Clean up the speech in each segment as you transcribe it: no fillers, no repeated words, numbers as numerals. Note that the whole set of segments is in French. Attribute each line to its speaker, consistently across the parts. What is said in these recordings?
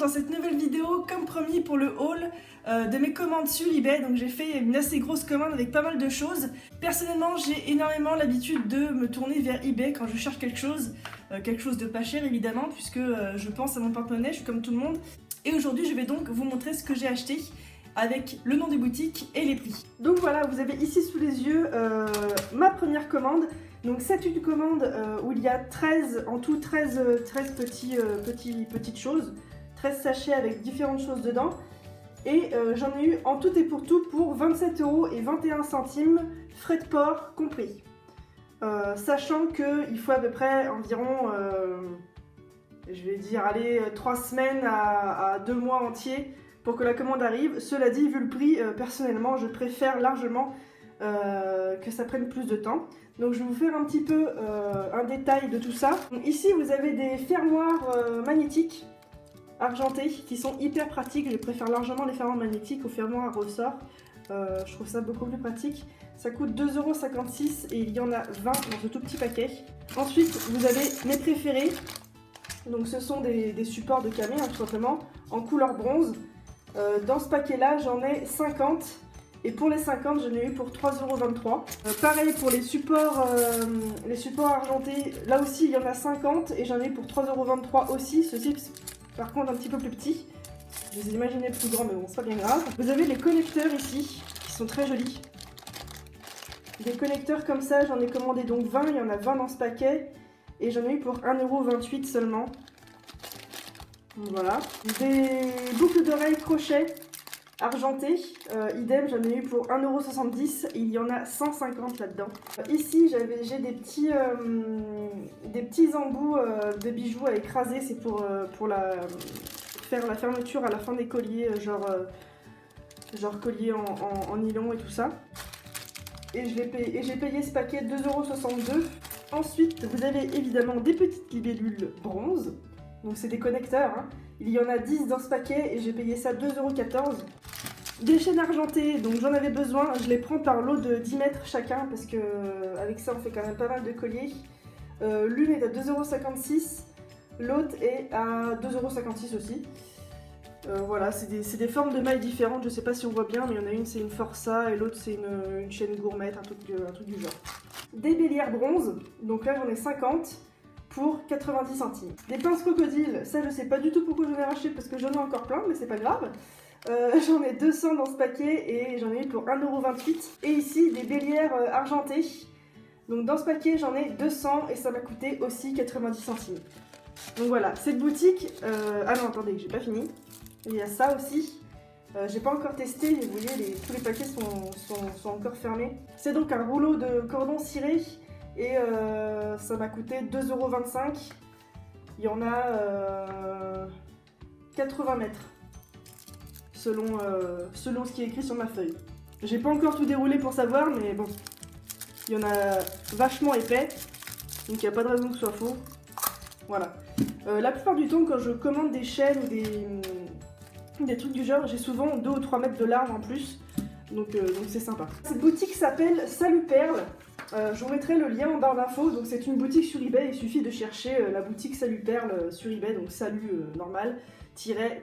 Speaker 1: dans cette nouvelle vidéo, comme promis pour le haul de mes commandes sur eBay. Donc j'ai fait une assez grosse commande avec pas mal de choses. Personnellement, j'ai énormément l'habitude de me tourner vers eBay quand je cherche quelque chose de pas cher évidemment, puisque je pense à mon porte-monnaie, je suis comme tout le monde. Et aujourd'hui, je vais donc vous montrer ce que j'ai acheté avec le nom des boutiques et les prix. Donc voilà, vous avez ici sous les yeux ma première commande. Donc c'est une commande où il y a 13 petites choses, 13 sachets avec différentes choses dedans. Et j'en ai eu en tout et pour tout pour 27,21 €, frais de port compris. Sachant qu'il faut à peu près environ, je vais dire, allez, 3 semaines à 2 mois entiers pour que la commande arrive. Cela dit, vu le prix, personnellement, je préfère largement que ça prenne plus de temps. Donc je vais vous faire un petit peu un détail de tout ça. Donc, ici, vous avez des fermoirs magnétiques argentés qui sont hyper pratiques. Je préfère largement les fermoirs magnétiques aux fermoirs à ressort. Je trouve ça beaucoup plus pratique. Ça coûte 2,56 € et il y en a 20 dans ce tout petit paquet. Ensuite, vous avez mes préférés. Donc ce sont des supports de camé, hein, tout simplement, en couleur bronze. Dans ce paquet-là, j'en ai 50. Et pour les 50, j'en ai eu pour 3,23 €. Pareil pour les supports argentés, là aussi il y en a 50 et j'en ai eu pour 3,23 € aussi. Ceci par contre un petit peu plus petit. Je les ai imaginés plus grands, mais bon, c'est pas bien grave. Vous avez les connecteurs ici, qui sont très jolis. Des connecteurs comme ça, j'en ai commandé donc 20, il y en a 20 dans ce paquet. Et j'en ai eu pour 1,28 € seulement. Donc voilà. Des boucles d'oreilles crochet argentées, idem, j'en ai eu pour 1,70 € et il y en a 150 là-dedans. Ici, j'ai des petits embouts de bijoux à écraser, c'est pour faire la fermeture à la fin des colliers, genre collier en nylon et tout ça. Et j'ai payé ce paquet 2,62 €. Ensuite, vous avez évidemment des petites libellules bronze, donc c'est des connecteurs, hein. Il y en a 10 dans ce paquet et j'ai payé ça 2,14 €. Des chaînes argentées, donc j'en avais besoin, je les prends par lot de 10 mètres chacun parce que avec ça on fait quand même pas mal de colliers. L'une est à 2,56 €, l'autre est à 2,56 € aussi. Voilà, c'est des formes de mailles différentes, je sais pas si on voit bien, mais il y en a une c'est une Força et l'autre c'est une chaîne gourmette, un truc du genre. Des bélières bronze, donc là j'en ai 50 pour 90 centimes. Des pinces crocodiles, ça je sais pas du tout pourquoi j'en ai racheté parce que j'en ai encore plein, mais c'est pas grave. J'en ai 200 dans ce paquet et j'en ai eu pour 1,28 €. Et ici des bélières argentées, donc dans ce paquet j'en ai 200 et ça m'a coûté aussi 90 centimes. Donc voilà, cette boutique, ah non attendez, j'ai pas fini, il y a ça aussi. J'ai pas encore testé, vous voyez, tous les paquets sont encore fermés. C'est donc un rouleau de cordon ciré et ça m'a coûté 2,25 €. Il y en a 80 mètres, selon ce qui est écrit sur ma feuille. J'ai pas encore tout déroulé pour savoir, mais bon, il y en a vachement épais, donc il n'y a pas de raison que ce soit faux. Voilà. La plupart du temps, quand je commande des chaînes ou des trucs du genre, j'ai souvent 2 ou 3 mètres de large en plus, donc c'est sympa. Cette boutique s'appelle Salut Perle, je vous mettrai le lien en barre d'infos, donc c'est une boutique sur eBay, il suffit de chercher la boutique Salut Perle sur eBay, donc salut normal,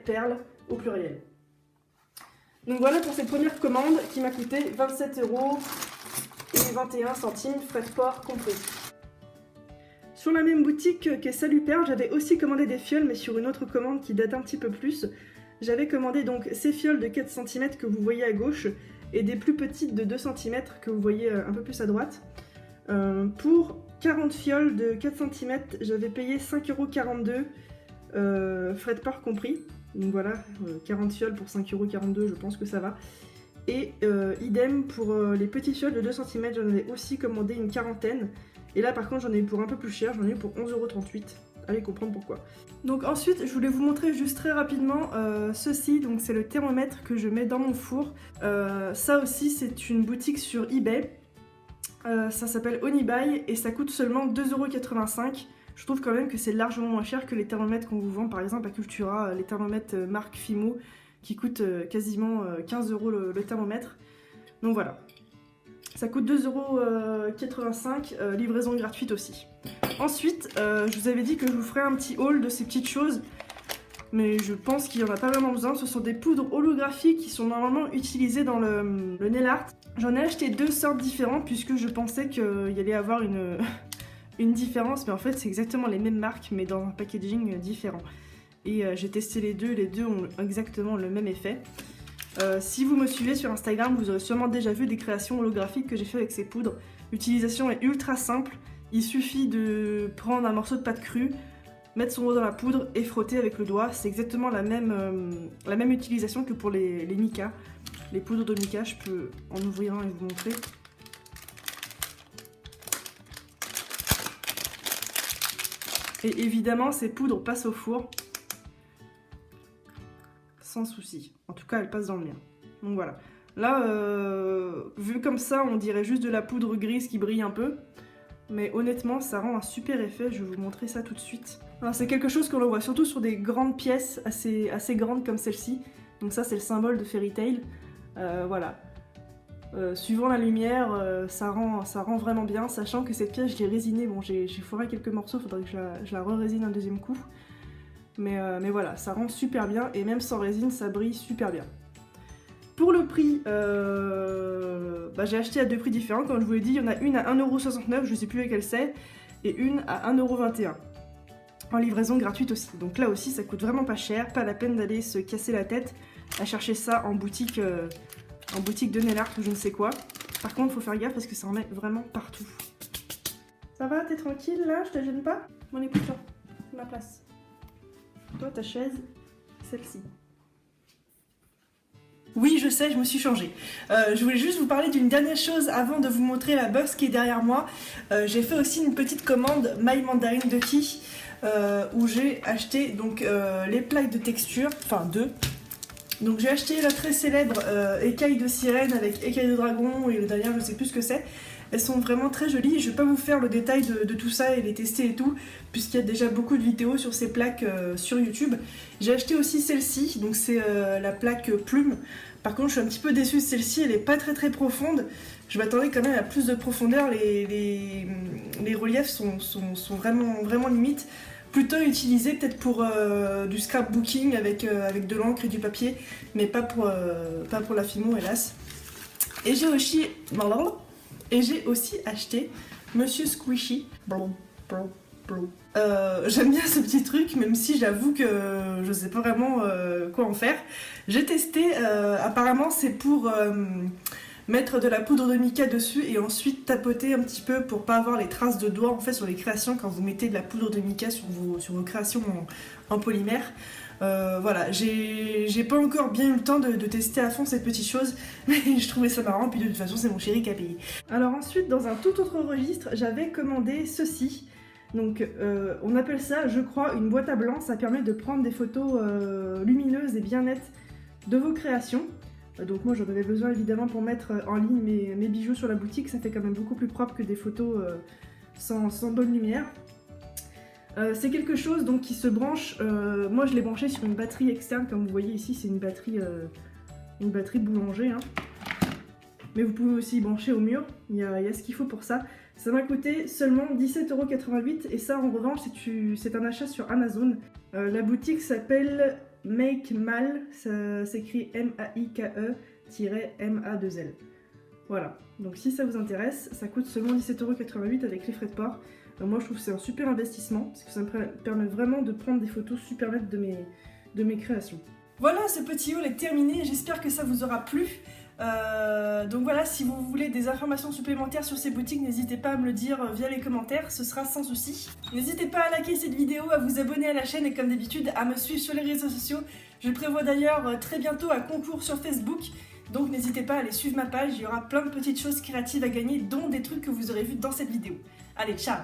Speaker 1: perle au pluriel. Donc voilà pour cette première commande qui m'a coûté 27,21 €, frais de port compris. Sur la même boutique que Salut Perle, j'avais aussi commandé des fioles, mais sur une autre commande qui date un petit peu plus. J'avais commandé donc ces fioles de 4 cm que vous voyez à gauche et des plus petites de 2 cm que vous voyez un peu plus à droite. Pour 40 fioles de 4 cm, j'avais payé 5,42 €, frais de port compris. Donc voilà, 40 fioles pour 5,42 €, je pense que ça va. Et idem pour les petites fioles de 2 cm, j'en avais aussi commandé une quarantaine. Et là par contre j'en ai eu pour un peu plus cher, j'en ai eu pour 11,38 €. Allez comprendre pourquoi. Donc ensuite je voulais vous montrer juste très rapidement ceci, donc c'est le thermomètre que je mets dans mon four. Ça aussi c'est une boutique sur eBay, ça s'appelle Onibuy et ça coûte seulement 2,85 €. Je trouve quand même que c'est largement moins cher que les thermomètres qu'on vous vend par exemple à Cultura, les thermomètres marque Fimo qui coûtent quasiment 15 € le thermomètre. Donc voilà. Ça coûte 2,85 €, livraison gratuite aussi. Ensuite, je vous avais dit que je vous ferais un petit haul de ces petites choses mais je pense qu'il n'y en a pas vraiment besoin. Ce sont des poudres holographiques qui sont normalement utilisées dans le nail art. J'en ai acheté 2 sortes différentes puisque je pensais qu'il y allait avoir une différence, mais en fait c'est exactement les mêmes marques mais dans un packaging différent. Et j'ai testé les deux ont exactement le même effet. Si vous me suivez sur Instagram, vous aurez sûrement déjà vu des créations holographiques que j'ai fait avec ces poudres. L'utilisation est ultra simple, il suffit de prendre un morceau de pâte crue, mettre son doigt dans la poudre et frotter avec le doigt. C'est exactement la même utilisation que pour les mica. Les poudres de mica, je peux en ouvrir un et vous montrer. Et évidemment, ces poudres passent au four sans souci. En tout cas, elles passent dans le mien. Donc voilà. Là, vu comme ça, on dirait juste de la poudre grise qui brille un peu. Mais honnêtement, ça rend un super effet. Je vais vous montrer ça tout de suite. C'est quelque chose qu'on voit surtout sur des grandes pièces assez grandes comme celle-ci. Donc ça, c'est le symbole de Fairy Tail. Voilà. Suivant la lumière, ça rend vraiment bien, sachant que cette pièce, je l'ai résinée. Bon, j'ai foiré quelques morceaux, faudrait que je la re-résine un deuxième coup. Mais voilà, ça rend super bien, et même sans résine, ça brille super bien. Pour le prix, j'ai acheté à 2 prix différents, comme je vous l'ai dit. Il y en a une à 1,69€, je sais plus laquelle c'est, et une à 1,21€. En livraison gratuite aussi. Donc là aussi, ça coûte vraiment pas cher, pas la peine d'aller se casser la tête à chercher ça en boutique de nail art ou je ne sais quoi. Par contre, faut faire gaffe parce que ça en met vraiment partout. Ça va, t'es tranquille là? Je te gêne pas? Mon écoute, ma place. Toi, ta chaise, celle-ci. Oui, je sais, je me suis changée. Je voulais juste vous parler d'une dernière chose avant de vous montrer la box qui est derrière moi. J'ai fait aussi une petite commande My Mandarin Ducky où j'ai acheté donc les plaques de texture, enfin 2. Donc j'ai acheté la très célèbre écaille de sirène avec écaille de dragon et le derrière je sais plus ce que c'est. Elles sont vraiment très jolies. Je vais pas vous faire le détail de tout ça et les tester et tout, puisqu'il y a déjà beaucoup de vidéos sur ces plaques sur YouTube. J'ai acheté aussi celle-ci, donc c'est la plaque plume. Par contre je suis un petit peu déçue de celle-ci, elle est pas très profonde. Je m'attendais quand même à plus de profondeur, les reliefs sont vraiment limites. Plutôt utilisé peut-être pour du scrapbooking avec de l'encre et du papier, mais pas pour la Fimo, hélas. Et j'ai aussi acheté Monsieur Squishy. J'aime bien ce petit truc, même si j'avoue que je sais pas vraiment quoi en faire. J'ai testé, apparemment c'est pour mettre de la poudre de mica dessus et ensuite tapoter un petit peu pour pas avoir les traces de doigts en fait sur les créations quand vous mettez de la poudre de mica sur vos créations en polymère. Voilà, j'ai pas encore bien eu le temps de tester à fond cette petite chose, mais je trouvais ça marrant, puis de toute façon c'est mon chéri qui a payé. Alors ensuite, dans un tout autre registre, j'avais commandé ceci. Donc on appelle ça, je crois, une boîte à blanc. Ça permet de prendre des photos lumineuses et bien nettes de vos créations. Donc moi j'en avais besoin évidemment pour mettre en ligne mes bijoux sur la boutique. Ça fait quand même beaucoup plus propre que des photos sans bonne lumière. C'est quelque chose donc qui se branche, moi je l'ai branché sur une batterie externe, comme vous voyez ici c'est une batterie boulanger, hein. Mais vous pouvez aussi brancher au mur, il y a ce qu'il faut pour ça. Ça m'a coûté seulement 17,88 € et ça en revanche c'est un achat sur Amazon. La boutique s'appelle Make Mal, ça s'écrit MAIKE-MA2L. Voilà, donc si ça vous intéresse, ça coûte seulement 17,88 € avec les frais de port. Moi je trouve que c'est un super investissement parce que ça me permet vraiment de prendre des photos super nettes de mes créations. Voilà, ce petit haul est terminé, j'espère que ça vous aura plu. Donc voilà, si vous voulez des informations supplémentaires sur ces boutiques, n'hésitez pas à me le dire via les commentaires, ce sera sans souci. N'hésitez pas à liker cette vidéo, à vous abonner à la chaîne et comme d'habitude à me suivre sur les réseaux sociaux. Je prévois d'ailleurs très bientôt un concours sur Facebook, donc n'hésitez pas à aller suivre ma page, il y aura plein de petites choses créatives à gagner, dont des trucs que vous aurez vus dans cette vidéo. Allez, ciao!